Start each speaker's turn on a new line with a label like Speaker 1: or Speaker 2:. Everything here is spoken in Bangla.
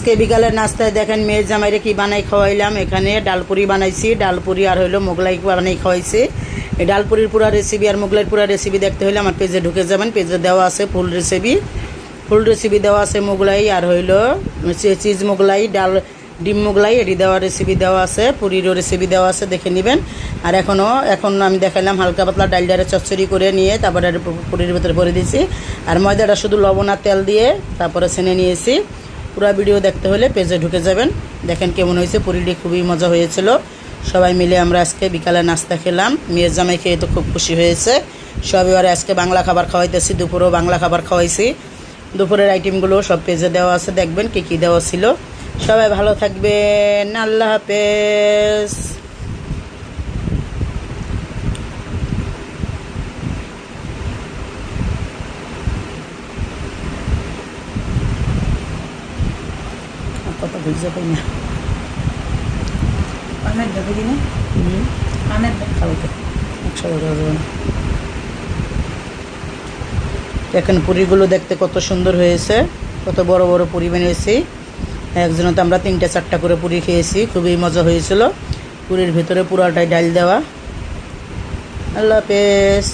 Speaker 1: আজকে বিকালের নাস্তায় দেখেন মেয়ের জামাইরে কি বানাই খাওয়াইলাম। এখানে ডালপুরি বানাইছি, ডালপুরি আর হইলো মোগলাই বানাই খাওয়াইছি। এই ডালপুরির পুরা রেসিপি আর মোগলাইয়ের পুরা রেসিপি দেখতে হলে আমার পেজে ঢুকে যাবেন। পেজে দেওয়া আছে ফুল রেসিপি দেওয়া আছে। মোগলাই আর হইলো চিজ মোগলাই, ডিম মোগলাই এটি দেওয়া রেসিপি দেওয়া আছে, পুরিরও রেসিপি দেওয়া আছে, দেখে নেবেন। আর এখন আমি দেখাইলাম হালকা পাতলা ডালডারে চচ্চড়ি করে নিয়ে তারপরে পুরির ভিতরে ভরে দিয়েছি। আর ময়দাটা শুধু লবণ আর তেল দিয়ে তারপরে ছেনে নিয়েছি। পুরো ভিডিও দেখতে হলে পেজে ঢুকে যাবেন। দেখেন কেমন হয়েছে, পুরিটি খুবই মজা হয়েছিল। সবাই মিলে আমরা আজকে বিকালে নাস্তা খেলাম। মেয়ের জামাই খেয়ে তো খুব খুশি হয়েছে। সব এবারে আজকে বাংলা খাবার খাওয়াইতেছি, দুপুরেও বাংলা খাবার খাওয়াইছি। দুপুরের আইটেমগুলো সব পেজে দেওয়া আছে, দেখবেন কী কী দেওয়া ছিল। সবাই ভালো থাকবেন, আল্লাহ হাফেজ। কথা বুঝতে পারি না,
Speaker 2: পানের দেখে দিনে পানের
Speaker 1: কালকে একসাথে দেওয়া যাবে না। এখন পুরিগুলো দেখতে কত সুন্দর হয়েছে, কত বড় বড় পুরি বানিয়েছি। একজনে তো আমরা 3-4টা করে পুরি খেয়েছি, খুবই মজা হয়েছিল। পুরির ভিতরে পুরাটাই ডাল দেওয়া। আল্লাহ হাফেজ।